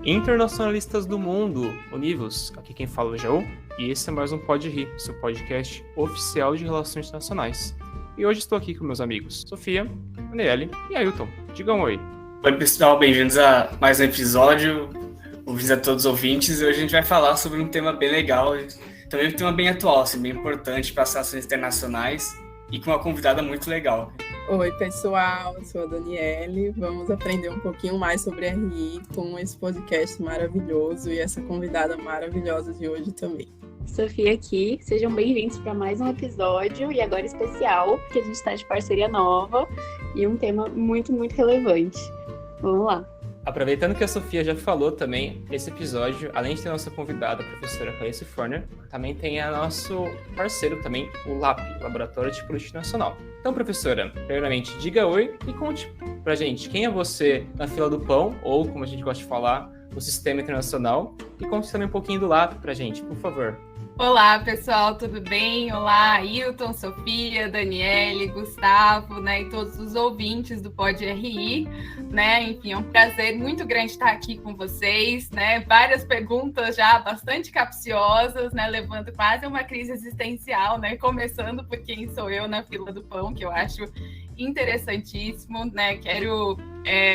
Internacionalistas do mundo, univos, aqui quem fala é o Jaú, e esse é mais um Pode Rir, seu podcast oficial de relações internacionais. E hoje estou aqui com meus amigos Sofia, Daniele e Ailton. Digam oi. Oi pessoal, bem-vindos a mais um episódio, bem-vindos a todos os ouvintes. Hoje a gente vai falar sobre um tema bem legal, também um tema bem atual, assim, bem importante para as relações internacionais e com uma convidada muito legal. Oi pessoal, eu sou a Daniele, vamos aprender um pouquinho mais sobre RI com esse podcast maravilhoso e essa convidada maravilhosa de hoje também. Sofia aqui, sejam bem-vindos para mais um episódio e agora especial, porque a gente está de parceria nova e um tema muito, muito relevante. Vamos lá. Aproveitando que a Sofia já falou também, esse episódio, além de ter a nossa convidada, a professora Clarice Forner, também tem a nosso parceiro também, o LAP, Laboratório de Política Nacional. Então, professora, primeiramente, diga oi e conte pra gente quem é você na fila do pão, ou como a gente gosta de falar, no sistema internacional, e conte também um pouquinho do LAP pra gente, por favor. Olá, pessoal, tudo bem? Olá, Ailton, Sofia, Daniele, Gustavo, né, e todos os ouvintes do Pode RI, né? Enfim, é um prazer muito grande estar aqui com vocês, né? Várias perguntas já bastante capciosas, né? Levando quase a uma crise existencial, né? Começando por quem sou eu na fila do pão, que eu acho interessantíssimo, né? Quero,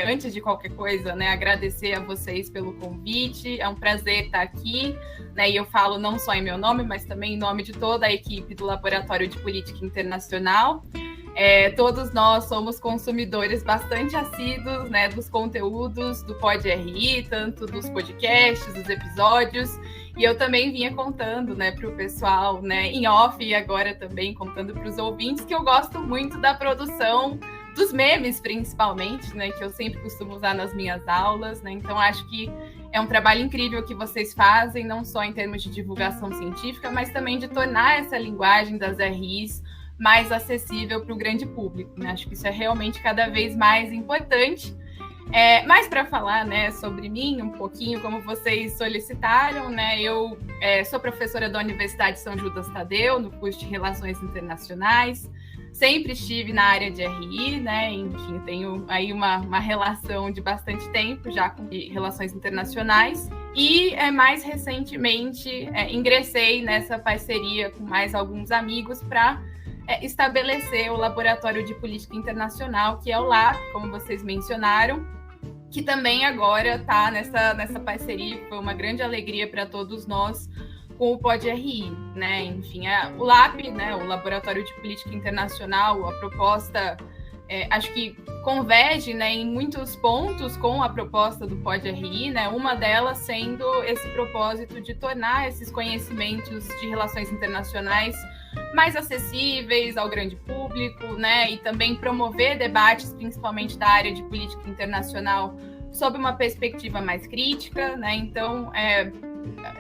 antes de qualquer coisa, né, agradecer a vocês pelo convite. É um prazer estar aqui, né? E eu falo não só em meu nome, mas também em nome de toda a equipe do Laboratório de Política Internacional. Todos nós somos consumidores bastante assíduos, né, dos conteúdos do Pode RI, tanto dos podcasts, dos episódios, e eu também vinha contando, né, para o pessoal, né, em off, e agora também contando para os ouvintes, que eu gosto muito da produção dos memes, principalmente, né, que eu sempre costumo usar nas minhas aulas, né, então acho que é um trabalho incrível que vocês fazem, não só em termos de divulgação científica, mas também de tornar essa linguagem das RIs mais acessível para o grande público, né? Acho que isso é realmente cada vez mais importante. Mas para falar, né, sobre mim um pouquinho, como vocês solicitaram, né, eu sou professora da Universidade de São Judas Tadeu, no curso de Relações Internacionais, sempre estive na área de RI, né, enfim, tenho aí uma relação de bastante tempo já com relações internacionais, e mais recentemente ingressei nessa parceria com mais alguns amigos para estabelecer o Laboratório de Política Internacional, que é o LAP, como vocês mencionaram, que também agora está nessa parceria, foi uma grande alegria para todos nós com o Pode RI, né? Enfim, o LAP, né, o Laboratório de Política Internacional, a proposta, acho que converge, né, em muitos pontos com a proposta do Pode RI, né? Uma delas sendo esse propósito de tornar esses conhecimentos de relações internacionais mais acessíveis ao grande público, né, e também promover debates, principalmente da área de política internacional, sob uma perspectiva mais crítica, né. Então,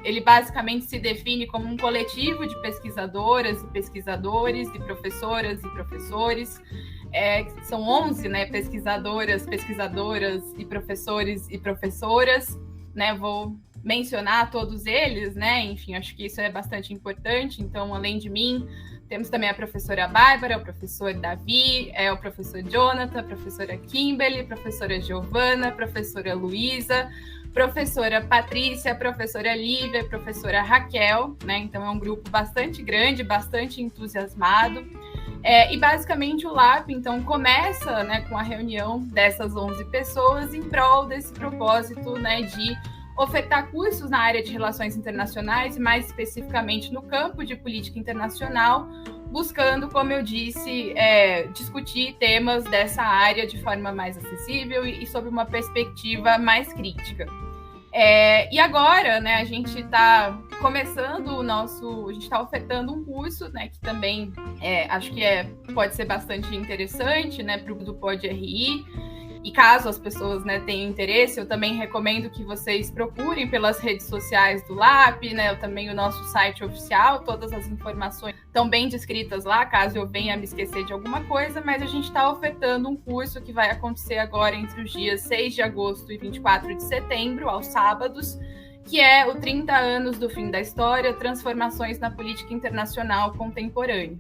ele basicamente se define como um coletivo de pesquisadoras e pesquisadores, de professoras e professores, são 11, né, pesquisadoras e professores e professoras, né, vou mencionar todos eles, né? Enfim, acho que isso é bastante importante. Então, além de mim, temos também a professora Bárbara, o professor Davi, o professor Jonathan, a professora Kimberly, a professora Giovana, a professora Luísa, professora Patrícia, a professora Lívia, a professora Raquel, né? Então, é um grupo bastante grande, bastante entusiasmado. E basicamente o LAP, então, começa, né, com a reunião dessas 11 pessoas em prol desse propósito, né, de ofertar cursos na área de relações internacionais, e mais especificamente no campo de política internacional, buscando, como eu disse, discutir temas dessa área de forma mais acessível e sob uma perspectiva mais crítica. E agora, né, a gente está começando a gente está ofertando um curso, né, que também acho que pode ser bastante interessante, né, para o do Pode RI. E caso as pessoas, né, tenham interesse, eu também recomendo que vocês procurem pelas redes sociais do LAP, né, também o nosso site oficial, todas as informações estão bem descritas lá, caso eu venha a me esquecer de alguma coisa, mas a gente está ofertando um curso que vai acontecer agora entre os dias 6 de agosto e 24 de setembro, aos sábados, que é o 30 anos do fim da história, transformações na política internacional contemporânea.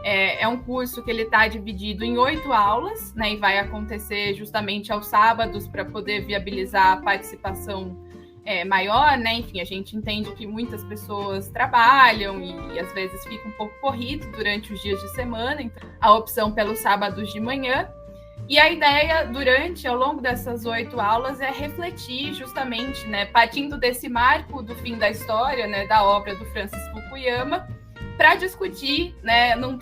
É um curso que ele está dividido em 8 aulas, né, e vai acontecer justamente aos sábados para poder viabilizar a participação maior, né? Enfim, a gente entende que muitas pessoas trabalham e às vezes fica um pouco corrido durante os dias de semana, então a opção pelos sábados de manhã. E a ideia, ao longo dessas 8 aulas, é refletir justamente, né, partindo desse marco do fim da história, né, da obra do Francis Fukuyama, para discutir, né, em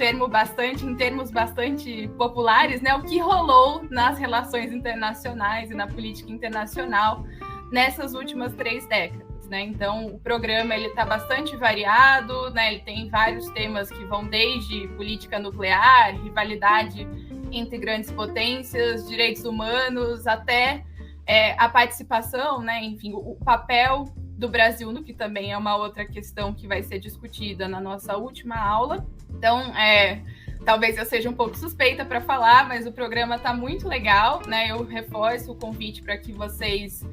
termos bastante populares, né, o que rolou nas relações internacionais e na política internacional nessas últimas 3 décadas. Né? Então, o programa está bastante variado, né? Ele tem vários temas que vão desde política nuclear, rivalidade entre grandes potências, direitos humanos, até a participação, né? Enfim, o papel do Brasil, no que também é uma outra questão que vai ser discutida na nossa última aula. Então, talvez eu seja um pouco suspeita para falar, mas o programa está muito legal, né? Eu reforço o convite para que vocês,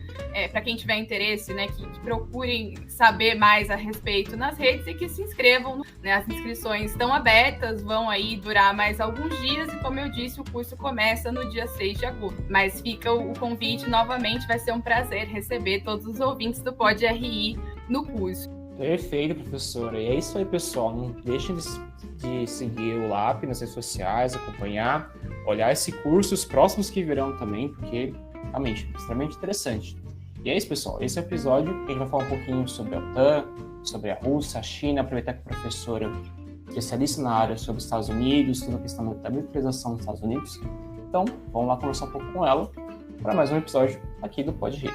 para quem tiver interesse, né, que procurem saber mais a respeito nas redes e que se inscrevam, né? As inscrições estão abertas, vão aí durar mais alguns dias e, como eu disse, o curso começa no dia 6 de agosto. Mas fica o convite novamente, vai ser um prazer receber todos os ouvintes do Pod RI no curso. Perfeito, professora. E é isso aí, pessoal. Não deixem de seguir o LAP nas redes sociais, acompanhar, olhar esse curso, os próximos que virão também, porque realmente é extremamente interessante. E é isso, pessoal. Esse é o episódio que a gente vai falar um pouquinho sobre a OTAN, sobre a Rússia, a China, aproveitar que a professora especialista na área sobre os Estados Unidos, toda a questão da militarização dos Estados Unidos. Então, vamos lá conversar um pouco com ela para mais um episódio aqui do Pod RI.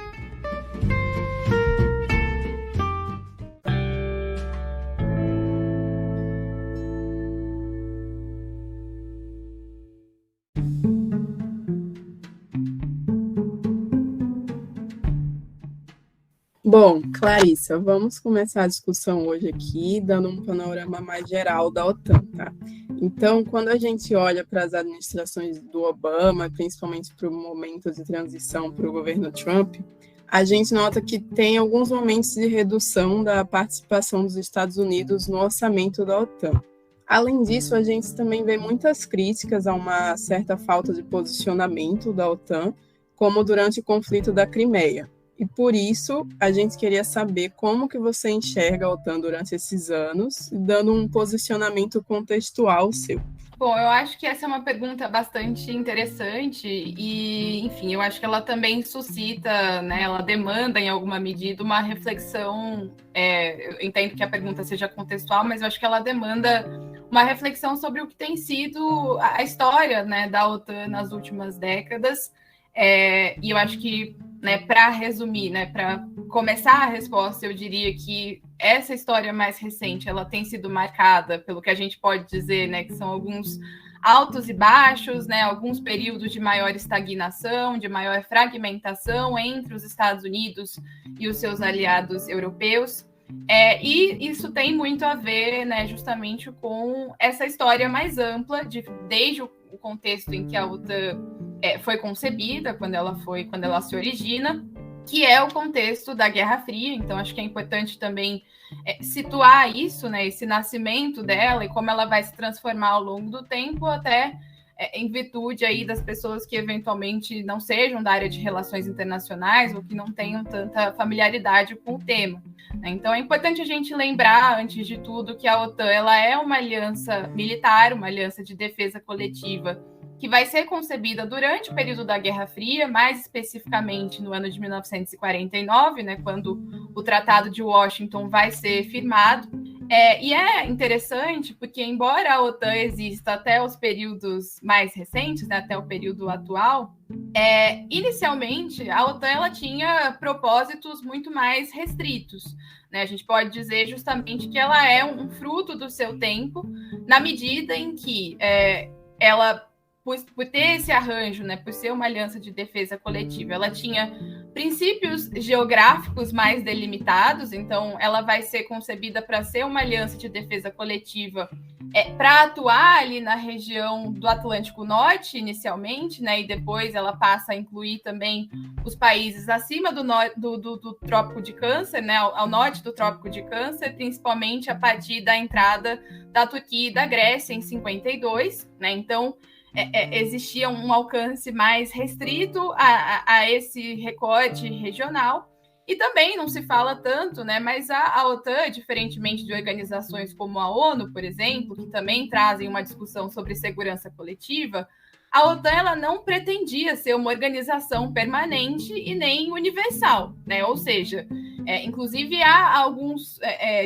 Bom, Clarissa, vamos começar a discussão hoje aqui, dando um panorama mais geral da OTAN, tá? Então, quando a gente olha para as administrações do Obama, principalmente para o momento de transição para o governo Trump, a gente nota que tem alguns momentos de redução da participação dos Estados Unidos no orçamento da OTAN. Além disso, a gente também vê muitas críticas a uma certa falta de posicionamento da OTAN, como durante o conflito da Crimeia. E por isso, a gente queria saber como que você enxerga a OTAN durante esses anos, dando um posicionamento contextual seu. Bom, eu acho que essa é uma pergunta bastante interessante e, enfim, eu acho que ela também suscita, né, ela demanda, em alguma medida, uma reflexão. Eu entendo que a pergunta seja contextual, mas eu acho que ela demanda uma reflexão sobre o que tem sido a história, né, da OTAN nas últimas décadas. E eu acho que, né, para resumir, né, para começar a resposta, eu diria que essa história mais recente, ela tem sido marcada pelo que a gente pode dizer, né, que são alguns altos e baixos, né, alguns períodos de maior estagnação, de maior fragmentação entre os Estados Unidos e os seus aliados europeus. E isso tem muito a ver, né, justamente com essa história mais ampla, desde o contexto em que a OTAN foi concebida, quando ela se origina, que é o contexto da Guerra Fria. Então, acho que é importante também situar isso, né, esse nascimento dela e como ela vai se transformar ao longo do tempo, até em virtude aí das pessoas que eventualmente não sejam da área de relações internacionais ou que não tenham tanta familiaridade com o tema. Então, é importante a gente lembrar, antes de tudo, que a OTAN ela é uma aliança militar, uma aliança de defesa coletiva, que vai ser concebida durante o período da Guerra Fria, mais especificamente no ano de 1949, né, quando o Tratado de Washington vai ser firmado. E é interessante porque, embora a OTAN exista até os períodos mais recentes, né, até o período atual, inicialmente a OTAN ela tinha propósitos muito mais restritos. Né? A gente pode dizer justamente que ela é um fruto do seu tempo, na medida em que ela, por ter esse arranjo, né, por ser uma aliança de defesa coletiva, ela tinha princípios geográficos mais delimitados. Então ela vai ser concebida para ser uma aliança de defesa coletiva para atuar ali na região do Atlântico Norte, inicialmente, né, e depois ela passa a incluir também os países acima do Trópico de Câncer, né, ao norte do Trópico de Câncer, principalmente a partir da entrada da Turquia e da Grécia em 52, né, então existia um alcance mais restrito a esse recorte regional. E também não se fala tanto, né? Mas a OTAN, diferentemente de organizações como a ONU, por exemplo, que também trazem uma discussão sobre segurança coletiva, a OTAN ela não pretendia ser uma organização permanente e nem universal, né? Ou seja, inclusive há alguns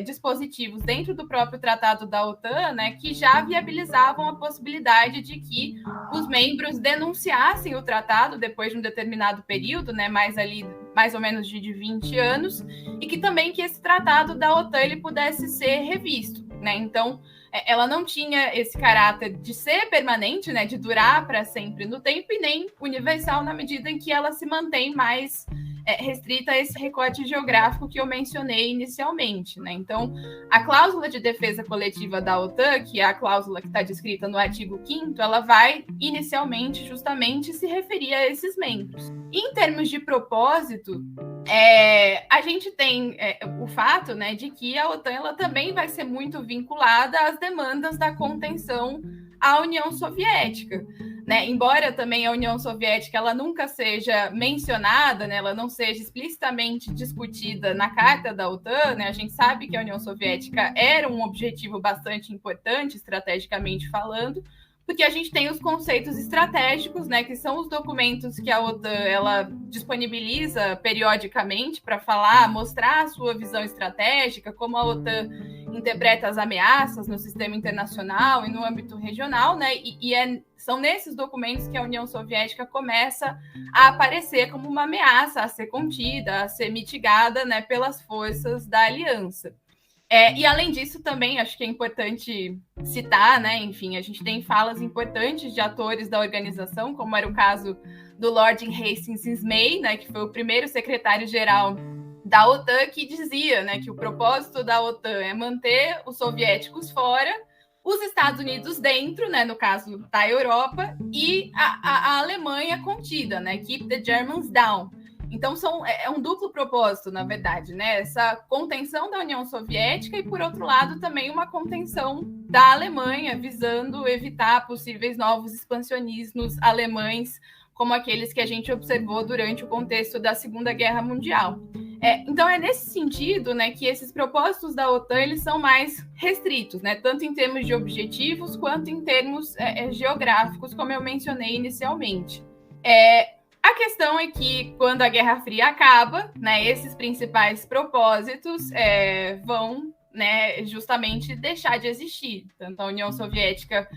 dispositivos dentro do próprio tratado da OTAN, né, que já viabilizavam a possibilidade de que os membros denunciassem o tratado depois de um determinado período, né, mais ou menos de 20 anos, e que também que esse tratado da OTAN ele pudesse ser revisto, né? Então, ela não tinha esse caráter de ser permanente, né, de durar para sempre no tempo, e nem universal na medida em que ela se mantém mais restrita a esse recorte geográfico que eu mencionei inicialmente, né? Então, a cláusula de defesa coletiva da OTAN, que é a cláusula que está descrita no artigo 5º, ela vai inicialmente justamente se referir a esses membros. Em termos de propósito, a gente tem o fato, né, de que a OTAN ela também vai ser muito vinculada às demandas da contenção à União Soviética, né? Embora também a União Soviética ela nunca seja mencionada, né, ela não seja explicitamente discutida na Carta da OTAN, né, a gente sabe que a União Soviética era um objetivo bastante importante, estrategicamente falando, porque a gente tem os conceitos estratégicos, né, que são os documentos que a OTAN ela disponibiliza periodicamente para mostrar a sua visão estratégica, como a OTAN interpreta as ameaças no sistema internacional e no âmbito regional, né, são nesses documentos que a União Soviética começa a aparecer como uma ameaça a ser contida, a ser mitigada, né, pelas forças da aliança. E além disso também acho que é importante citar, né, enfim, a gente tem falas importantes de atores da organização, como era o caso do Lord Hastings Ismay, né, que foi o primeiro secretário-geral da OTAN, que dizia, né, que o propósito da OTAN é manter os soviéticos fora, os Estados Unidos dentro, né, no caso da Europa, e a Alemanha contida, né, keep the Germans down. Então, é um duplo propósito, na verdade, né? Essa contenção da União Soviética e, por outro lado, também uma contenção da Alemanha, visando evitar possíveis novos expansionismos alemães, como aqueles que a gente observou durante o contexto da Segunda Guerra Mundial. Então, é nesse sentido, né, que esses propósitos da OTAN eles são mais restritos, né? Tanto em termos de objetivos, quanto em termos geográficos, como eu mencionei inicialmente. A questão é que, quando a Guerra Fria acaba, né, esses principais propósitos vão, né, justamente deixar de existir. Tanto a União Soviética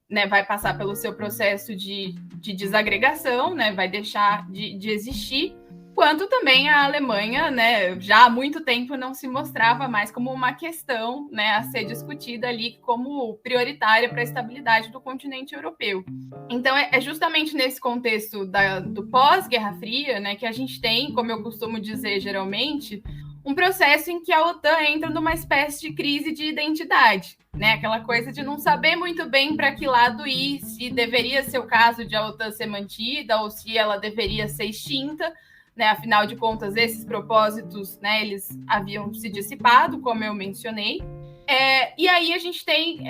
né, vai passar pelo seu processo de desagregação, né, vai deixar de existir, quanto também a Alemanha, né, já há muito tempo não se mostrava mais como uma questão, né, a ser discutida ali como prioritária para a estabilidade do continente europeu. Então, é justamente nesse contexto do pós-Guerra Fria, né, que a gente tem, como eu costumo dizer geralmente, um processo em que a OTAN entra numa espécie de crise de identidade, né, aquela coisa de não saber muito bem para que lado ir, se deveria ser o caso de a OTAN ser mantida ou se ela deveria ser extinta, né, afinal de contas, esses propósitos, né, eles haviam se dissipado, como eu mencionei. E aí a gente tem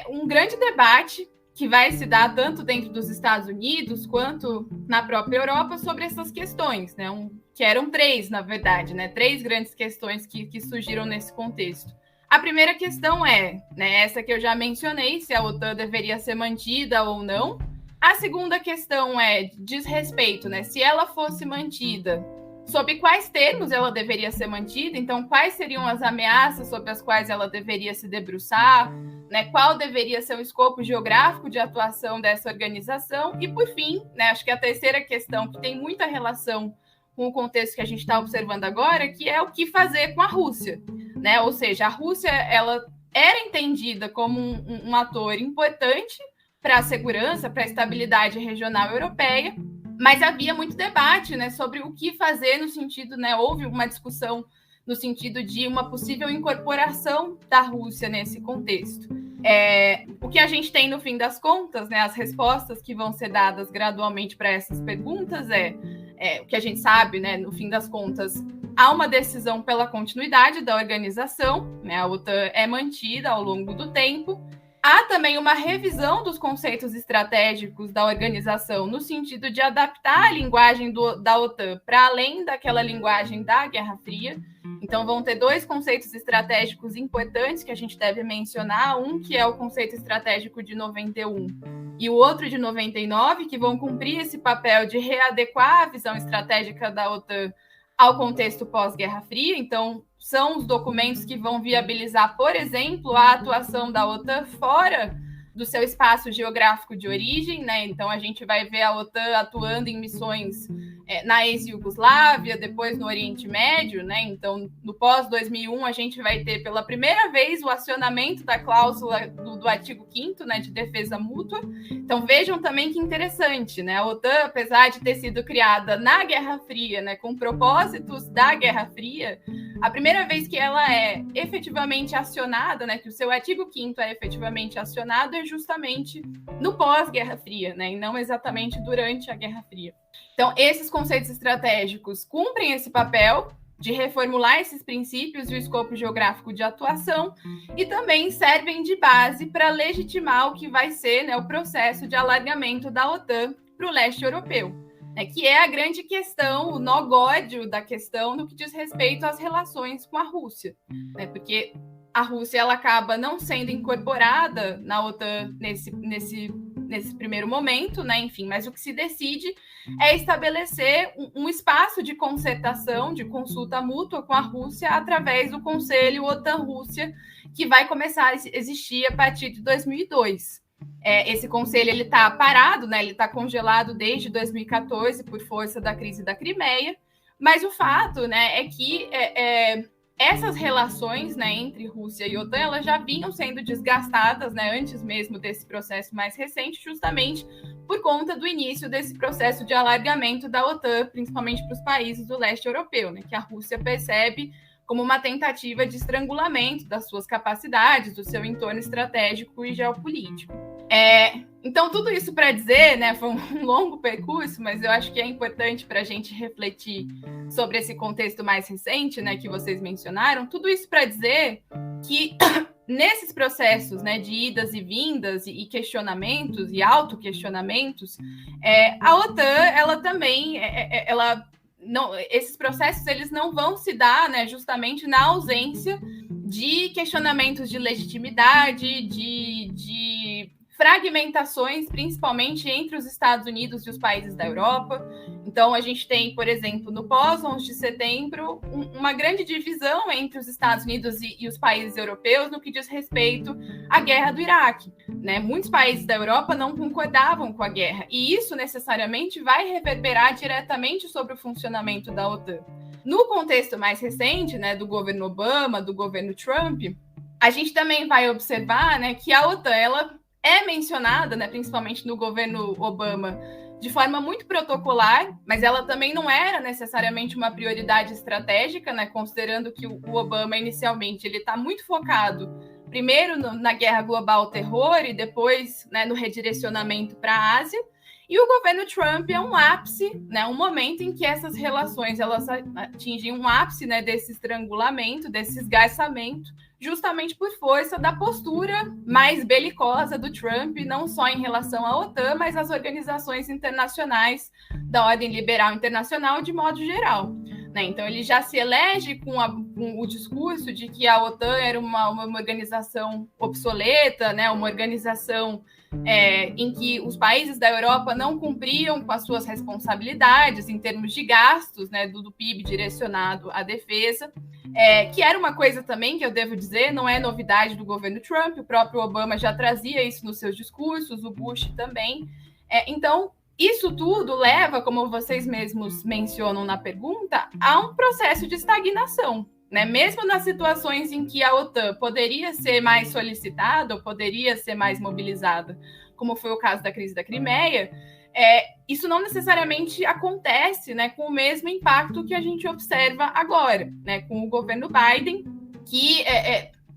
um grande debate que vai se dar tanto dentro dos Estados Unidos quanto na própria Europa sobre essas questões, né, que eram três, na verdade, né, três grandes questões que surgiram nesse contexto. A primeira questão né, essa que eu já mencionei, se a OTAN deveria ser mantida ou não. A segunda questão diz respeito, né? Se ela fosse mantida, sob quais termos ela deveria ser mantida? Então, quais seriam as ameaças sobre as quais ela deveria se debruçar? Né? Qual deveria ser o escopo geográfico de atuação dessa organização? E, por fim, né, acho que a terceira questão, que tem muita relação com o contexto que a gente está observando agora, que é o que fazer com a Rússia, né? Ou seja, a Rússia ela era entendida como um ator importante para a segurança, para a estabilidade regional europeia, mas havia muito debate, né, sobre o que fazer no sentido, né, houve uma discussão no sentido de uma possível incorporação da Rússia nesse contexto. O que a gente tem no fim das contas, né, as respostas que vão ser dadas gradualmente para essas perguntas o que a gente sabe, né, no fim das contas, há uma decisão pela continuidade da organização, né, a OTAN é mantida ao longo do tempo. Há também uma revisão dos conceitos estratégicos da organização, no sentido de adaptar a linguagem da OTAN para além daquela linguagem da Guerra Fria. Então, vão ter 2 conceitos estratégicos importantes que a gente deve mencionar. Um que é o conceito estratégico de 91 e o outro de 99, que vão cumprir esse papel de readequar a visão estratégica da OTAN ao contexto pós-Guerra Fria. Então, são os documentos que vão viabilizar, por exemplo, a atuação da OTAN fora do seu espaço geográfico de origem, né? Então, a gente vai ver a OTAN atuando em missões na ex-Iugoslávia, depois no Oriente Médio, né? Então, no pós-2001, a gente vai ter pela primeira vez o acionamento da cláusula do artigo 5º, né, de defesa mútua. Então, vejam também que interessante, né? A OTAN, apesar de ter sido criada na Guerra Fria, né, com propósitos da Guerra Fria, a primeira vez que ela é efetivamente acionada, né, que o seu artigo 5º é efetivamente acionado, é justamente no pós-Guerra Fria, né, e não exatamente durante a Guerra Fria. Então, esses conceitos estratégicos cumprem esse papel de reformular esses princípios e o escopo geográfico de atuação, e também servem de base para legitimar o que vai ser, né, o processo de alargamento da OTAN para o leste europeu, né, que é a grande questão, o nó gódio da questão no que diz respeito às relações com a Rússia, né, porque a Rússia ela acaba não sendo incorporada na OTAN nesse primeiro momento, né? Enfim, mas o que se decide é estabelecer um espaço de concertação, de consulta mútua com a Rússia através do Conselho OTAN-Rússia, que vai começar a existir a partir de 2002. Esse conselho ele está parado, né? Ele está congelado desde 2014 por força da crise da Crimeia, mas o fato, né, é que essas relações, né, entre Rússia e OTAN, elas já vinham sendo desgastadas, né, antes mesmo desse processo mais recente, justamente por conta do início desse processo de alargamento da OTAN, principalmente para os países do leste europeu, né, que a Rússia percebe como uma tentativa de estrangulamento das suas capacidades, do seu entorno estratégico e geopolítico. Então, tudo isso para dizer, né, foi um longo percurso, mas eu acho que é importante para a gente refletir sobre esse contexto mais recente, né, que vocês mencionaram, tudo isso para dizer que nesses processos, né, de idas e vindas e questionamentos e autoquestionamentos, a OTAN, ela também, esses processos eles não vão se dar, né, justamente na ausência de questionamentos de legitimidade, de fragmentações, principalmente entre os Estados Unidos e os países da Europa. Então, a gente tem, por exemplo, no pós-11 de setembro, uma grande divisão entre os Estados Unidos e os países europeus no que diz respeito à guerra do Iraque, né? Muitos países da Europa não concordavam com a guerra, e isso necessariamente vai reverberar diretamente sobre o funcionamento da OTAN. No contexto mais recente, né, do governo Obama, do governo Trump, a gente também vai observar, né, que a OTAN, ela é mencionada, né, principalmente no governo Obama, de forma muito protocolar, mas ela também não era necessariamente uma prioridade estratégica, né, considerando que o Obama, inicialmente, ele está muito focado, primeiro na guerra global ao terror e depois, né, no redirecionamento para a Ásia, e o governo Trump é um ápice, né, um momento em que essas relações elas atingem um ápice, né, desse estrangulamento, desse esgarçamento, justamente por força da postura mais belicosa do Trump, não só em relação à OTAN, mas às organizações internacionais da ordem liberal internacional de modo geral. Né? Então, ele já se elege com o discurso de que a OTAN era uma organização obsoleta, né? Uma organização em que os países da Europa não cumpriam com as suas responsabilidades em termos de gastos, né, do PIB direcionado à defesa, que era uma coisa também que eu devo dizer, não é novidade do governo Trump, o próprio Obama já trazia isso nos seus discursos, o Bush também. Então, isso tudo leva, como vocês mesmos mencionam na pergunta, a um processo de estagnação. Né? Mesmo nas situações em que a OTAN poderia ser mais solicitada ou poderia ser mais mobilizada, como foi o caso da crise da Crimeia, isso não necessariamente acontece, né, com o mesmo impacto que a gente observa agora, né, com o governo Biden, que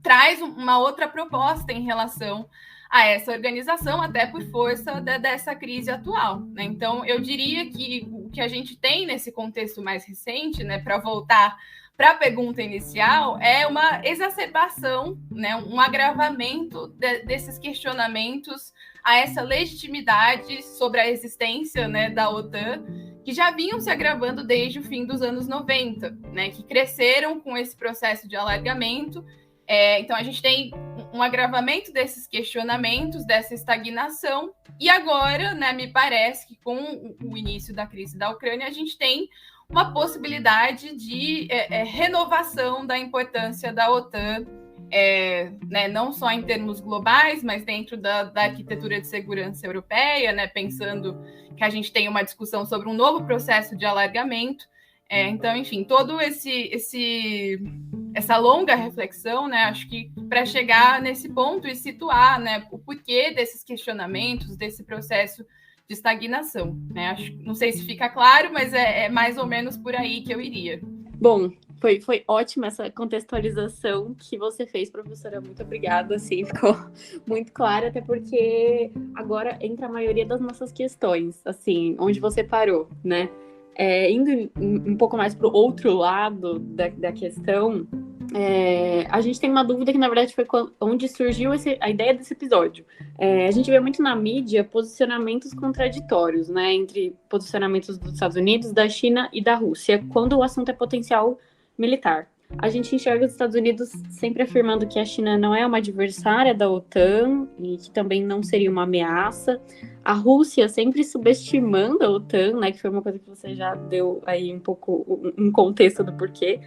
traz uma outra proposta em relação a essa organização, até por força dessa crise atual. Né? Então, eu diria que o que a gente tem nesse contexto mais recente, né, para voltar para a pergunta inicial, é uma exacerbação, né, um agravamento desses questionamentos a essa legitimidade sobre a existência, né, da OTAN, que já vinham se agravando desde o fim dos anos 90, né, que cresceram com esse processo de alargamento. Então, a gente tem um agravamento desses questionamentos, dessa estagnação, e agora, né, me parece que com o início da crise da Ucrânia, a gente tem uma possibilidade de renovação da importância da OTAN, né, não só em termos globais, mas dentro da arquitetura de segurança europeia, né, pensando que a gente tem uma discussão sobre um novo processo de alargamento. Então, enfim, todo essa longa reflexão, né, acho que para chegar nesse ponto e situar, né, o porquê desses questionamentos, desse processo de estagnação, né? Não sei se fica claro, mas é mais ou menos por aí que eu iria. Bom, foi ótima essa contextualização que você fez, professora. Muito obrigada, assim, ficou muito claro, até porque agora entra a maioria das nossas questões, assim, onde você parou, né? Indo um pouco mais para o outro lado da questão, a gente tem uma dúvida que, na verdade, foi onde surgiu a ideia desse episódio. A gente vê muito na mídia posicionamentos contraditórios, né, entre posicionamentos dos Estados Unidos, da China e da Rússia, quando o assunto é potencial militar. A gente enxerga os Estados Unidos sempre afirmando que a China não é uma adversária da OTAN e que também não seria uma ameaça. A Rússia sempre subestimando a OTAN, né, que foi uma coisa que você já deu aí um pouco um contexto do porquê.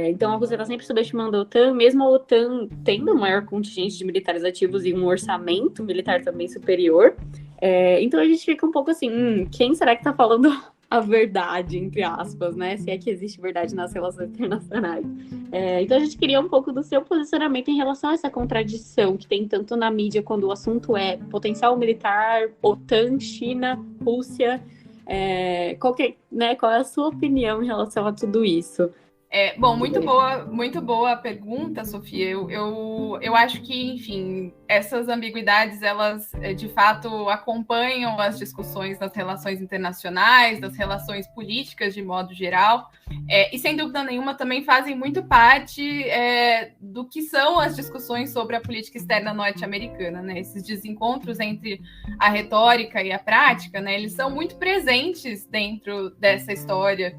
Então a Rússia está sempre subestimando a OTAN, mesmo a OTAN tendo um maior contingente de militares ativos e um orçamento militar também superior. Então a gente fica um pouco assim, quem será que está falando a verdade, entre aspas, né? Se é que existe verdade nas relações internacionais. Então a gente queria um pouco do seu posicionamento em relação a essa contradição que tem tanto na mídia quando o assunto é potencial militar, OTAN, China, Rússia. Qual é a sua opinião em relação a tudo isso? Bom, muito boa a pergunta, Sofia. Eu acho que, enfim, essas ambiguidades, elas de fato acompanham as discussões das relações internacionais, das relações políticas de modo geral, e sem dúvida nenhuma também fazem muito parte do que são as discussões sobre a política externa norte-americana, né? Esses desencontros entre a retórica e a prática, né? Eles são muito presentes dentro dessa história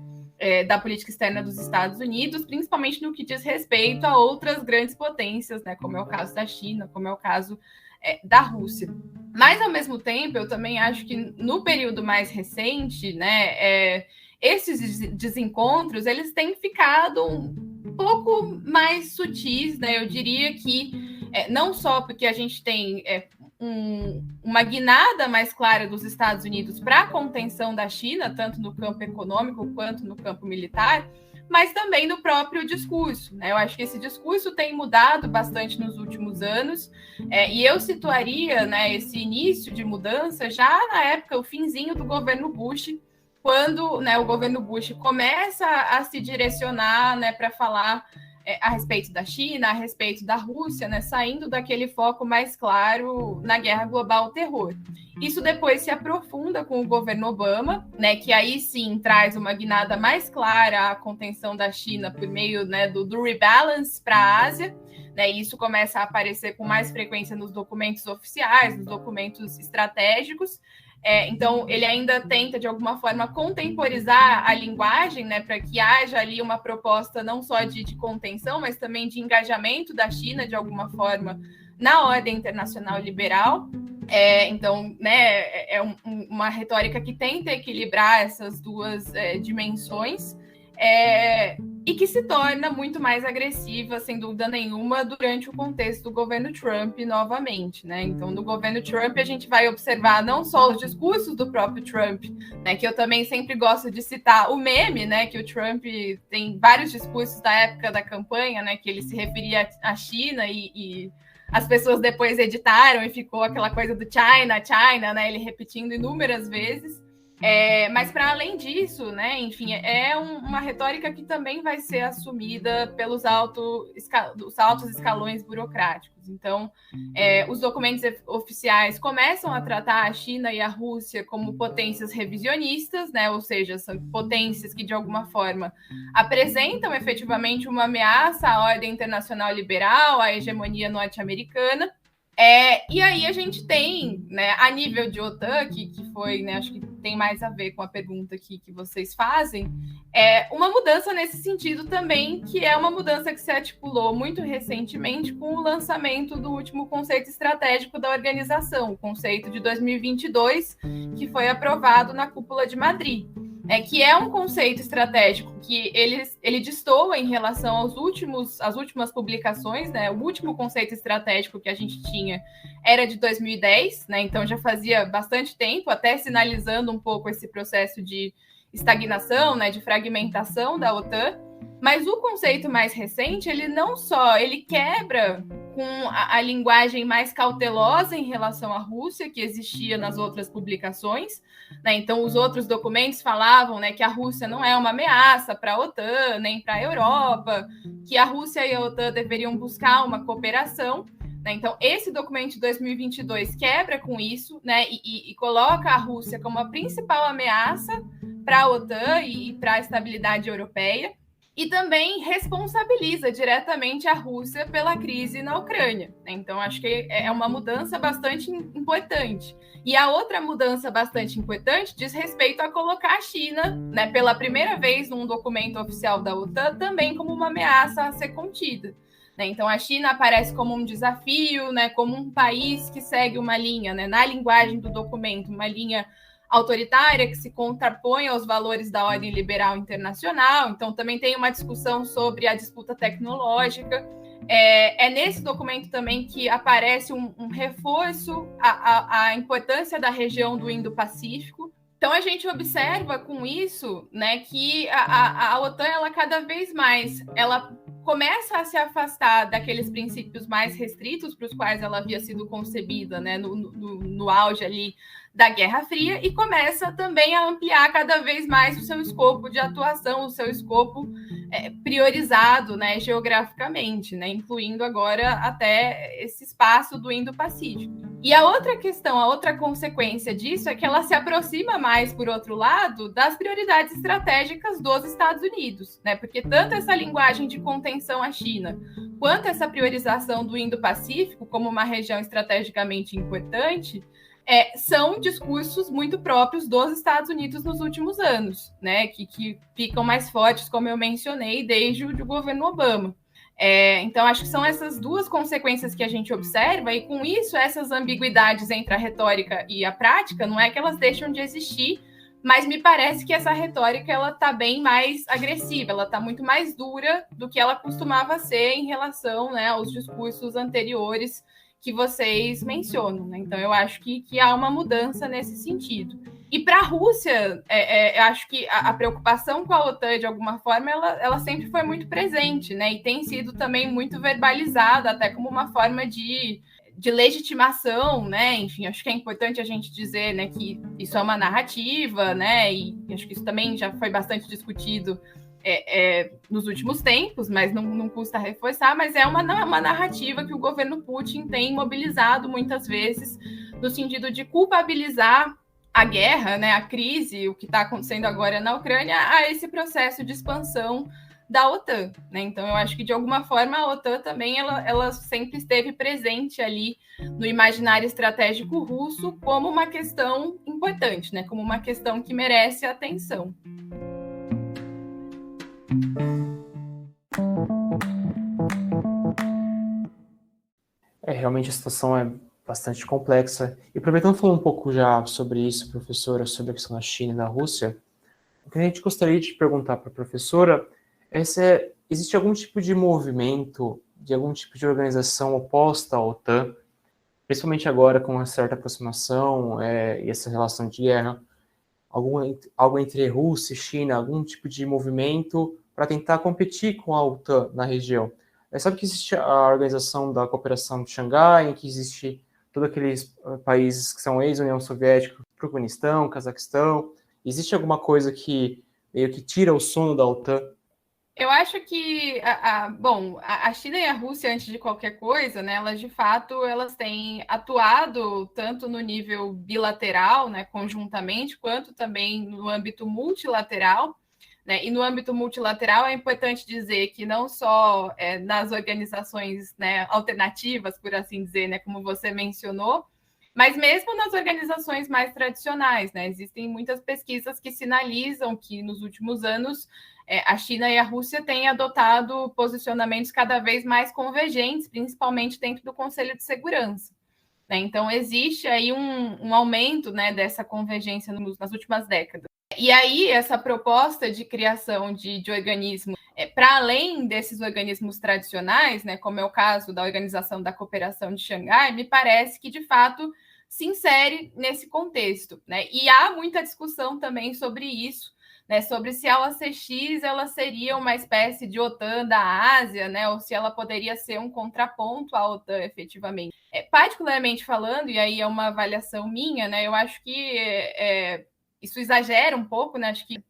da política externa dos Estados Unidos, principalmente no que diz respeito a outras grandes potências, né, como é o caso da China, como é o caso da Rússia. Mas, ao mesmo tempo, eu também acho que no período mais recente, né, esses desencontros, eles têm ficado um pouco mais sutis, né? Eu diria que não só porque a gente tem uma guinada mais clara dos Estados Unidos para a contenção da China, tanto no campo econômico quanto no campo militar, mas também no próprio discurso, né? Eu acho que esse discurso tem mudado bastante nos últimos anos, e eu situaria, né, esse início de mudança já na época, o finzinho do governo Bush, quando, né, o governo Bush começa a se direcionar, né, para falar a respeito da China, a respeito da Rússia, né, saindo daquele foco mais claro na guerra global ao terror. Isso depois se aprofunda com o governo Obama, né, que aí sim traz uma guinada mais clara à contenção da China por meio, né, do rebalance para a Ásia, né, e isso começa a aparecer com mais frequência nos documentos oficiais, nos documentos estratégicos. Então, ele ainda tenta, de alguma forma, contemporizar a linguagem, né, para que haja ali uma proposta não só de contenção, mas também de engajamento da China, de alguma forma, na ordem internacional liberal. Então, né, uma retórica que tenta equilibrar essas duas dimensões, e que se torna muito mais agressiva, sem dúvida nenhuma, durante o contexto do governo Trump novamente, né? Então, no governo Trump, a gente vai observar não só os discursos do próprio Trump, né, que eu também sempre gosto de citar o meme, né, que o Trump tem vários discursos da época da campanha, né, que ele se referia à China e as pessoas depois editaram e ficou aquela coisa do China, China, né, ele repetindo inúmeras vezes. Mas, para além disso, né, enfim, uma retórica que também vai ser assumida pelos altos escalões burocráticos. Então, os documentos oficiais começam a tratar a China e a Rússia como potências revisionistas, né, ou seja, são potências que, de alguma forma, apresentam efetivamente uma ameaça à ordem internacional liberal, à hegemonia norte-americana. E aí a gente tem, né, a nível de OTAN, que foi, né, acho que tem mais a ver com a pergunta que vocês fazem, uma mudança nesse sentido também, que é uma mudança que se articulou muito recentemente com o lançamento do último conceito estratégico da organização, o conceito de 2022, que foi aprovado na Cúpula de Madrid. Que é um conceito estratégico que ele destoa em relação às últimas publicações, né? O último conceito estratégico que a gente tinha era de 2010, né? Então já fazia bastante tempo, até sinalizando um pouco esse processo de estagnação, né? De fragmentação da OTAN. Mas o conceito mais recente, ele quebra com a linguagem mais cautelosa em relação à Rússia, que existia nas outras publicações, né? Então, os outros documentos falavam, né, que a Rússia não é uma ameaça para a OTAN, nem para a Europa, que a Rússia e a OTAN deveriam buscar uma cooperação, né? Então, esse documento de 2022 quebra com isso, né, e coloca a Rússia como a principal ameaça para a OTAN e para a estabilidade europeia. E também responsabiliza diretamente a Rússia pela crise na Ucrânia. Então, acho que é uma mudança bastante importante. E a outra mudança bastante importante diz respeito a colocar a China, né, pela primeira vez num documento oficial da OTAN, também como uma ameaça a ser contida. Então, a China aparece como um desafio, né, como um país que segue uma linha, né, na linguagem do documento, uma linha autoritária que se contrapõe aos valores da ordem liberal internacional. Então, também tem uma discussão sobre a disputa tecnológica. Nesse documento também que aparece um reforço à importância da região do Indo-Pacífico. Então, a gente observa com isso, né, que a OTAN, ela cada vez mais, ela começa a se afastar daqueles princípios mais restritos para os quais ela havia sido concebida, né, no auge ali da Guerra Fria, e começa também a ampliar cada vez mais o seu escopo de atuação, o seu escopo priorizado, né, geograficamente, né, incluindo agora até esse espaço do Indo-Pacífico. E a outra questão, a outra consequência disso é que ela se aproxima mais, por outro lado, das prioridades estratégicas dos Estados Unidos, né, porque tanto essa linguagem de contenção à China, quanto essa priorização do Indo-Pacífico como uma região estrategicamente importante, são discursos muito próprios dos Estados Unidos nos últimos anos, né, que ficam mais fortes, como eu mencionei, desde o governo Obama. Então, acho que são essas duas consequências que a gente observa, e com isso, essas ambiguidades entre a retórica e a prática, não é que elas deixam de existir, mas me parece que essa retórica ela está bem mais agressiva, ela está muito mais dura do que ela costumava ser em relação, né, aos discursos anteriores que vocês mencionam, né? Então, eu acho que há uma mudança nesse sentido. E para a Rússia, eu acho que a preocupação com a OTAN, de alguma forma, ela sempre foi muito presente, né? E tem sido também muito verbalizada, até como uma forma de legitimação, né? Enfim, acho que é importante a gente dizer, né, que isso é uma narrativa, né? E acho que isso também já foi bastante discutido nos últimos tempos, mas não custa reforçar, mas é uma narrativa que o governo Putin tem mobilizado muitas vezes, no sentido de culpabilizar a guerra, né, a crise, o que está acontecendo agora na Ucrânia, a esse processo de expansão da OTAN, né? Então, eu acho que, de alguma forma, a OTAN também ela sempre esteve presente ali no imaginário estratégico russo como uma questão importante, né? Como uma questão que merece atenção. Realmente a situação é bastante complexa. E aproveitando falar um pouco já sobre isso, professora, sobre a questão da China e da Rússia, o que a gente gostaria de perguntar para a professora é se existe algum tipo de movimento, de algum tipo de organização oposta à OTAN, principalmente agora com uma certa aproximação e essa relação de guerra, algo entre Rússia e China, algum tipo de movimento para tentar competir com a OTAN na região. Sabe que existe a Organização da Cooperação de Xangai, em que existe todos aqueles países que são ex-União Soviética, Turcomenistão, Cazaquistão, Existe alguma coisa que meio que tira o sono da OTAN? Eu acho que, a China e a Rússia, antes de qualquer coisa, né, elas de fato elas têm atuado tanto no nível bilateral, né, conjuntamente, quanto também no âmbito multilateral. Né? E no âmbito multilateral é importante dizer que não só nas organizações, né, alternativas, por assim dizer, né, como você mencionou, mas mesmo nas organizações mais tradicionais. Né? Existem muitas pesquisas que sinalizam que nos últimos anos a China e a Rússia têm adotado posicionamentos cada vez mais convergentes, principalmente dentro do Conselho de Segurança. Né? Então, existe aí um aumento, né, dessa convergência nas últimas décadas. E aí, essa proposta de criação de organismos, para além desses organismos tradicionais, né, como é o caso da Organização da Cooperação de Xangai, me parece que, de fato, se insere nesse contexto. Né? E há muita discussão também sobre isso, né, sobre se a OCX ela seria uma espécie de OTAN da Ásia, né, ou se ela poderia ser um contraponto à OTAN efetivamente. Particularmente falando, e aí é uma avaliação minha, né, eu acho que isso exagera um pouco, né, acho que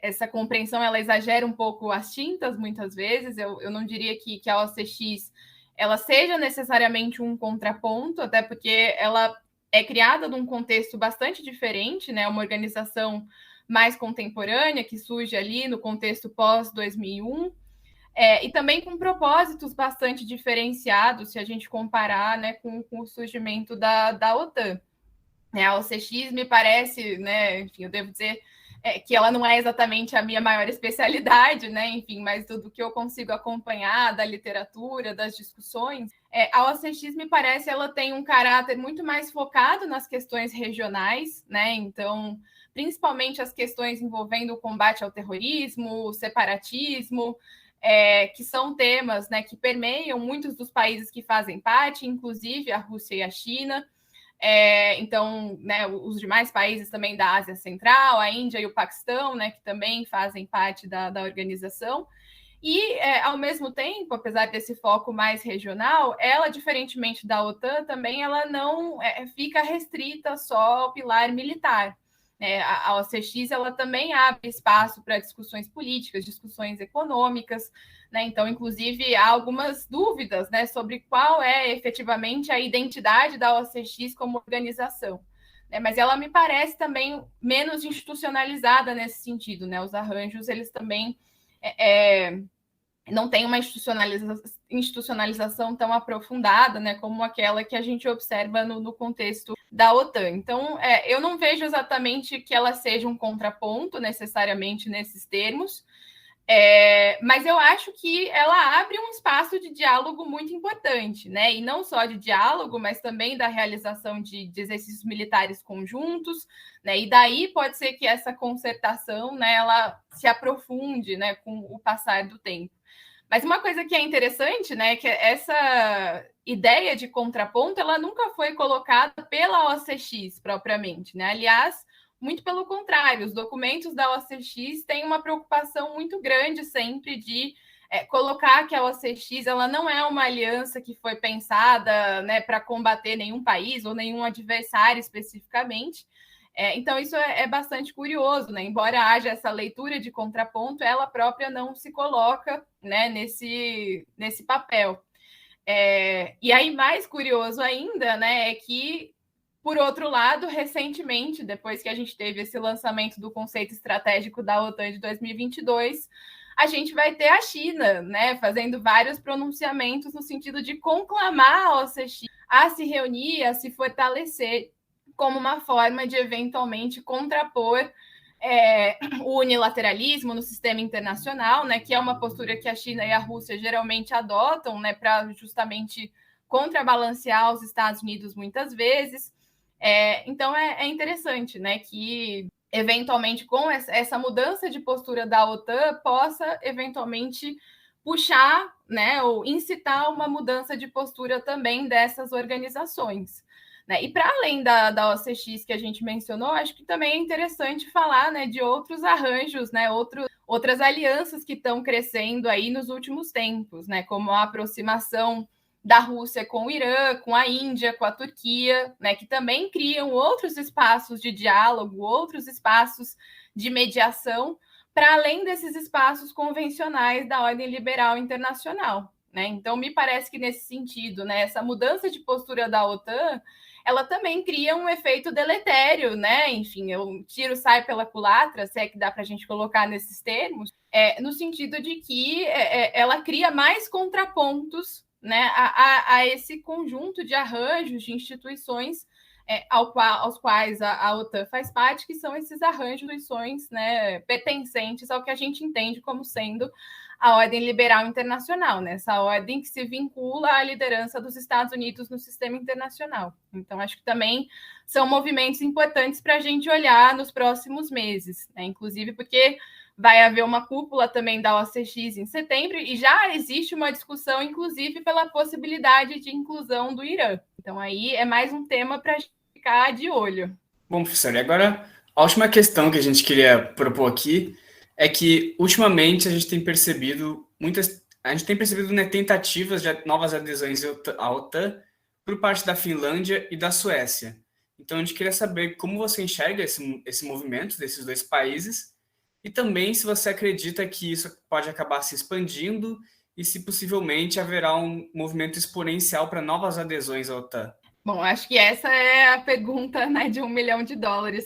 essa compreensão ela exagera um pouco as tintas muitas vezes. Eu não diria que a OCX ela seja necessariamente um contraponto, até porque ela é criada num contexto bastante diferente, né? Uma organização mais contemporânea que surge ali no contexto pós-2001, e também com propósitos bastante diferenciados se a gente comparar, né, com o surgimento da OTAN. A OCX me parece, né, enfim, eu devo dizer que ela não é exatamente a minha maior especialidade, né, enfim, mas do que eu consigo acompanhar da literatura, das discussões, a OCX me parece ela tem um caráter muito mais focado nas questões regionais, né, então, principalmente as questões envolvendo o combate ao terrorismo, o separatismo, que são temas, né, que permeiam muitos dos países que fazem parte, inclusive a Rússia e a China. Então, né, os demais países também da Ásia Central, a Índia e o Paquistão, né, que também fazem parte da organização. E, ao mesmo tempo, apesar desse foco mais regional, ela, diferentemente da OTAN, também ela não fica restrita só ao pilar militar. A OCX ela também abre espaço para discussões políticas, discussões econômicas, né? Então, inclusive, há algumas dúvidas, né, sobre qual é efetivamente a identidade da OCX como organização. Né? Mas ela me parece também menos institucionalizada nesse sentido. Né? Os arranjos eles também não têm uma institucionalização tão aprofundada, né, como aquela que a gente observa no contexto da OTAN. Então, eu não vejo exatamente que ela seja um contraponto necessariamente nesses termos, mas eu acho que ela abre um espaço de diálogo muito importante, né? E não só de diálogo, mas também da realização de exercícios militares conjuntos, né? E daí pode ser que essa concertação, né, ela se aprofunde, né, com o passar do tempo. Mas uma coisa que é interessante, né, que essa ideia de contraponto, ela nunca foi colocada pela OCX propriamente, né? Aliás, muito pelo contrário, os documentos da OCX têm uma preocupação muito grande sempre de colocar que a OCX ela não é uma aliança que foi pensada, né, para combater nenhum país ou nenhum adversário especificamente. Então, isso é bastante curioso, né? Embora haja essa leitura de contraponto, ela própria não se coloca, né, nesse papel. E aí, mais curioso ainda, né, é que, por outro lado, recentemente, depois que a gente teve esse lançamento do conceito estratégico da OTAN de 2022, a gente vai ter a China, né, fazendo vários pronunciamentos no sentido de conclamar a OCX a se reunir, a se fortalecer, como uma forma de, eventualmente, contrapor o unilateralismo no sistema internacional, né, que é uma postura que a China e a Rússia geralmente adotam, né, para justamente contrabalancear os Estados Unidos muitas vezes. Então, é interessante, né, que, eventualmente, com essa mudança de postura da OTAN, possa, eventualmente, puxar, né, ou incitar uma mudança de postura também dessas organizações. Né? E para além da OCX que a gente mencionou, acho que também é interessante falar, né, de outros arranjos, né, outras alianças que estão crescendo aí nos últimos tempos, né, como a aproximação da Rússia com o Irã, com a Índia, com a Turquia, né, que também criam outros espaços de diálogo, outros espaços de mediação, para além desses espaços convencionais da ordem liberal internacional, né? Então, me parece que nesse sentido, né, essa mudança de postura da OTAN, ela também cria um efeito deletério, né? Enfim, o tiro sai pela culatra, se é que dá para a gente colocar nesses termos, no sentido de que ela cria mais contrapontos, né, a esse conjunto de arranjos de instituições aos quais a OTAN faz parte, que são esses arranjos, instituições, né, pertencentes ao que a gente entende como sendo a ordem liberal internacional, né? Essa ordem que se vincula à liderança dos Estados Unidos no sistema internacional. Então, acho que também são movimentos importantes para a gente olhar nos próximos meses, né? Inclusive porque vai haver uma cúpula também da OCX em setembro e já existe uma discussão, inclusive, pela possibilidade de inclusão do Irã. Então, aí é mais um tema para a gente ficar de olho. Bom, professor, e agora a última questão que a gente queria propor aqui é que, ultimamente, a gente tem percebido tentativas de novas adesões à OTAN por parte da Finlândia e da Suécia. Então, a gente queria saber como você enxerga esse movimento desses dois países e também se você acredita que isso pode acabar se expandindo e se possivelmente haverá um movimento exponencial para novas adesões à OTAN. Bom, acho que essa é a pergunta, né, de $1 milhão,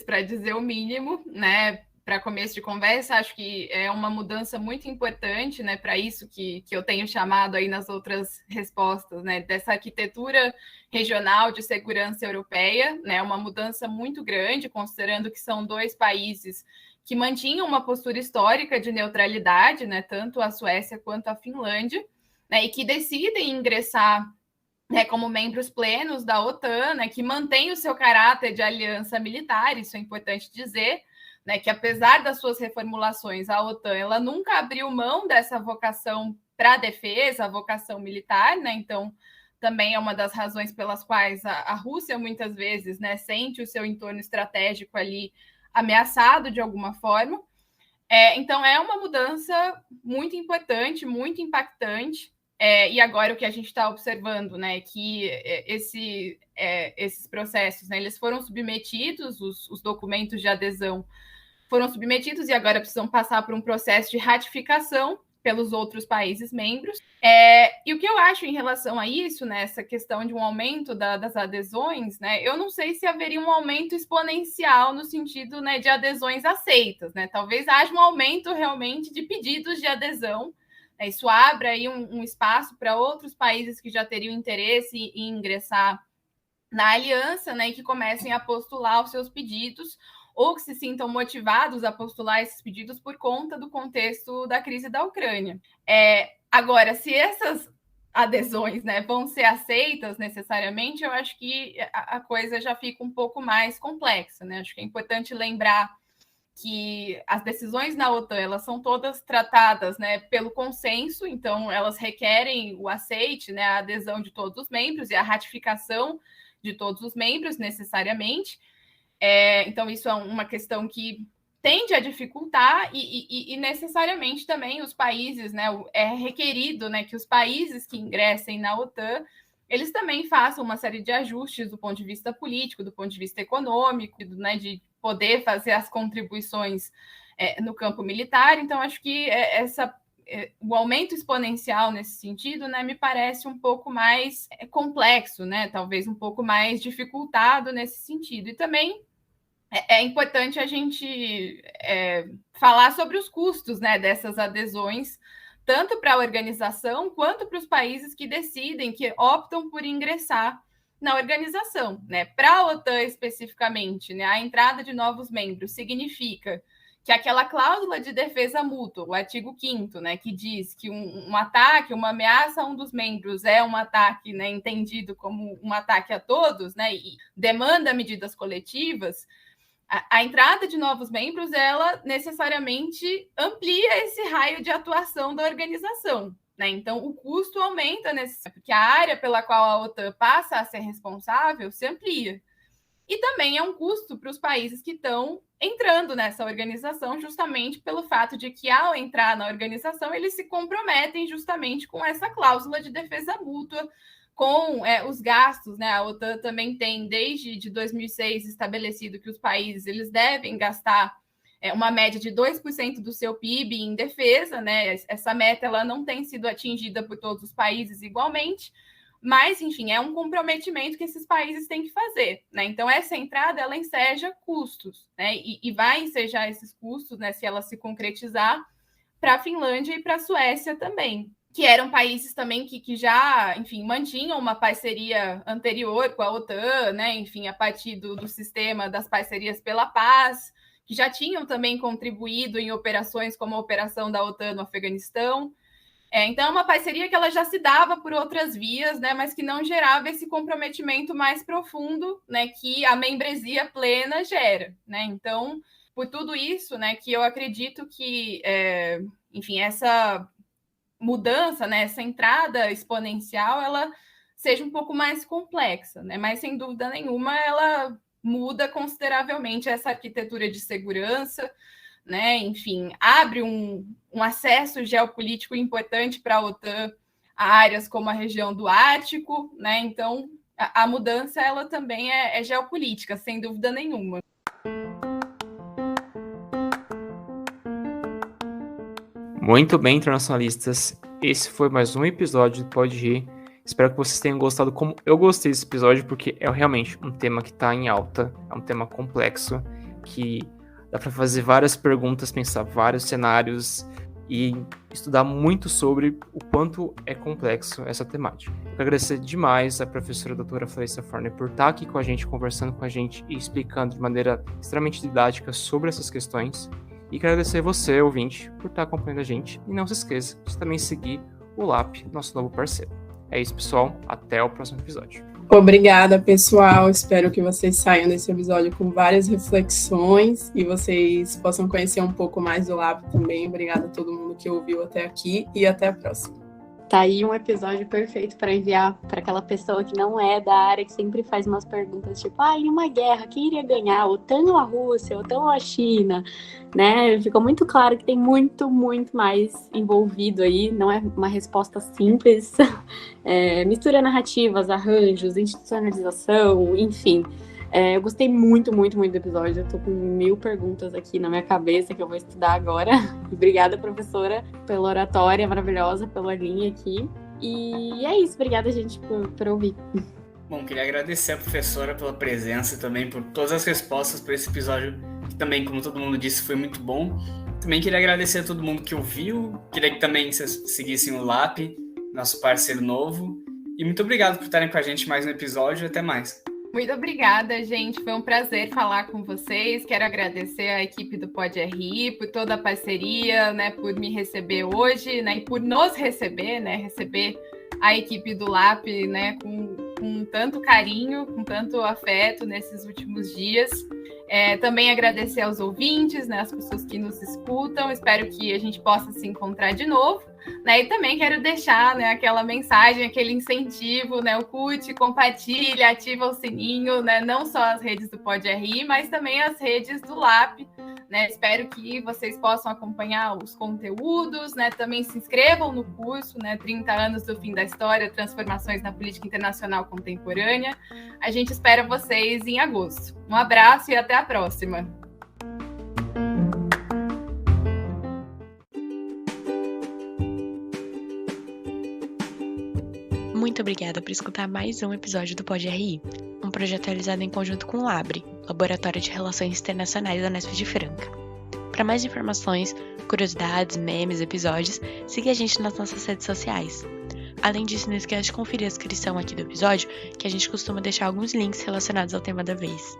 para dizer o mínimo, né? Para começo de conversa, acho que é uma mudança muito importante, né, para isso que eu tenho chamado aí nas outras respostas, né, dessa arquitetura regional de segurança europeia, né, uma mudança muito grande, considerando que são dois países que mantinham uma postura histórica de neutralidade, né, tanto a Suécia quanto a Finlândia, né, e que decidem ingressar, né, como membros plenos da OTAN, né, que mantém o seu caráter de aliança militar, isso é importante dizer, né, que apesar das suas reformulações, a OTAN ela nunca abriu mão dessa vocação para a defesa, a vocação militar, né? Então, também é uma das razões pelas quais a Rússia, muitas vezes, né, sente o seu entorno estratégico ali ameaçado de alguma forma. Então, é uma mudança muito importante, muito impactante. E agora o que a gente está observando, né, que esses processos, né, eles foram submetidos, os documentos de adesão foram submetidos e agora precisam passar por um processo de ratificação pelos outros países membros. E o que eu acho em relação a isso, né, essa questão de um aumento das adesões, né, eu não sei se haveria um aumento exponencial no sentido, né, de adesões aceitas, né, talvez haja um aumento realmente de pedidos de adesão. Isso abre aí um espaço para outros países que já teriam interesse em ingressar na aliança, né, e que comecem a postular os seus pedidos ou que se sintam motivados a postular esses pedidos por conta do contexto da crise da Ucrânia. Agora, se essas adesões, né, vão ser aceitas necessariamente, eu acho que a coisa já fica um pouco mais complexa, né? Acho que é importante lembrar que as decisões na OTAN, elas são todas tratadas, né, pelo consenso, então elas requerem o aceite, né, a adesão de todos os membros e a ratificação de todos os membros necessariamente. Então, isso é uma questão que tende a dificultar e necessariamente também os países, né, é requerido, né, que os países que ingressem na OTAN, eles também façam uma série de ajustes do ponto de vista político, do ponto de vista econômico, né, de poder fazer as contribuições no campo militar. Então, acho que o aumento exponencial nesse sentido, né, me parece um pouco mais complexo, né, talvez um pouco mais dificultado nesse sentido. E também é importante a gente falar sobre os custos, né, dessas adesões, tanto para a organização quanto para os países que decidem, que optam por ingressar na organização, né? Para a OTAN especificamente, né, a entrada de novos membros significa que aquela cláusula de defesa mútua, o artigo 5º, né, que diz que um ataque, uma ameaça a um dos membros é um ataque, né, entendido como um ataque a todos, né, e demanda medidas coletivas, a entrada de novos membros, ela necessariamente amplia esse raio de atuação da organização, né? Então, o custo aumenta, porque a área pela qual a OTAN passa a ser responsável se amplia. E também é um custo para os países que estão entrando nessa organização, justamente pelo fato de que, ao entrar na organização, eles se comprometem justamente com essa cláusula de defesa mútua com os gastos, né? A OTAN também tem, desde de 2006, estabelecido que os países eles devem gastar uma média de 2% do seu PIB em defesa, né? Essa meta ela não tem sido atingida por todos os países igualmente, mas, enfim, é um comprometimento que esses países têm que fazer, né? Então, essa entrada, ela enseja custos, né? E vai ensejar esses custos, né, se ela se concretizar, para a Finlândia e para a Suécia também, que eram países também que já, enfim, mantinham uma parceria anterior com a OTAN, né? Enfim, a partir do sistema das parcerias pela paz, que já tinham também contribuído em operações como a operação da OTAN no Afeganistão. Então, é uma parceria que ela já se dava por outras vias, né, mas que não gerava esse comprometimento mais profundo, né, que a membresia plena gera, né? Então, por tudo isso, né, que eu acredito que, enfim, essa mudança, né, essa entrada exponencial, ela seja um pouco mais complexa, né? Mas, sem dúvida nenhuma, ela muda consideravelmente essa arquitetura de segurança, né? Enfim, abre um acesso geopolítico importante para a OTAN a áreas como a região do Ártico, né? Então, a mudança ela também é geopolítica, sem dúvida nenhuma. Muito bem, internacionalistas. Esse foi mais um episódio do Pode Rir. Espero que vocês tenham gostado como eu gostei desse episódio, porque é realmente um tema que está em alta, é um tema complexo, que dá para fazer várias perguntas, pensar vários cenários e estudar muito sobre o quanto é complexo essa temática. Eu quero agradecer demais a professora doutora Fleissa Forner por estar aqui com a gente, conversando com a gente e explicando de maneira extremamente didática sobre essas questões. E quero agradecer você, ouvinte, por estar acompanhando a gente. E não se esqueça de também seguir o LAP, nosso novo parceiro. É isso, pessoal. Até o próximo episódio. Obrigada, pessoal. Espero que vocês saiam desse episódio com várias reflexões e vocês possam conhecer um pouco mais do LAP também. Obrigada a todo mundo que ouviu até aqui e até a próxima. Tá aí um episódio perfeito para enviar para aquela pessoa que não é da área, que sempre faz umas perguntas tipo, em uma guerra, quem iria ganhar? OTAN ou a Rússia? OTAN ou a China? Né? Ficou muito claro que tem muito, muito mais envolvido aí, não é uma resposta simples. Mistura narrativas, arranjos, institucionalização, enfim. Eu gostei muito, muito, muito do episódio. Eu tô com 1000 perguntas aqui na minha cabeça que eu vou estudar agora. Obrigada, professora, pela oratória maravilhosa, pela linha aqui. E é isso. Obrigada, gente, por ouvir. Bom, queria agradecer a professora pela presença e também por todas as respostas para esse episódio, que também, como todo mundo disse, foi muito bom. Também queria agradecer a todo mundo que ouviu. Queria que também vocês seguissem o LAP, nosso parceiro novo. E muito obrigado por estarem com a gente mais um episódio. Até mais. Muito obrigada, gente. Foi um prazer falar com vocês. Quero agradecer a equipe do Pode RI por toda a parceria, né, por me receber hoje, né, e por nos receber, né, receber a equipe do LAP, né, com tanto carinho, com tanto afeto nesses últimos dias. Também agradecer aos ouvintes, né, as pessoas que nos escutam. Espero que a gente possa se encontrar de novo, né? E também quero deixar, né, aquela mensagem, aquele incentivo, né? O curte, compartilha, ativa o sininho, né? Não só as redes do Pode RI, mas também as redes do LAP, né? Espero que vocês possam acompanhar os conteúdos, né? Também se inscrevam no curso, né? 30 anos do fim da história, transformações na política internacional contemporânea. A gente espera vocês em agosto. Um abraço e até a próxima. Muito obrigada por escutar mais um episódio do Pode RI, um projeto realizado em conjunto com o LABRE, Laboratório de Relações Internacionais da Unesp de Franca. Para mais informações, curiosidades, memes, episódios, siga a gente nas nossas redes sociais. Além disso, não esqueça de conferir a descrição aqui do episódio, que a gente costuma deixar alguns links relacionados ao tema da vez.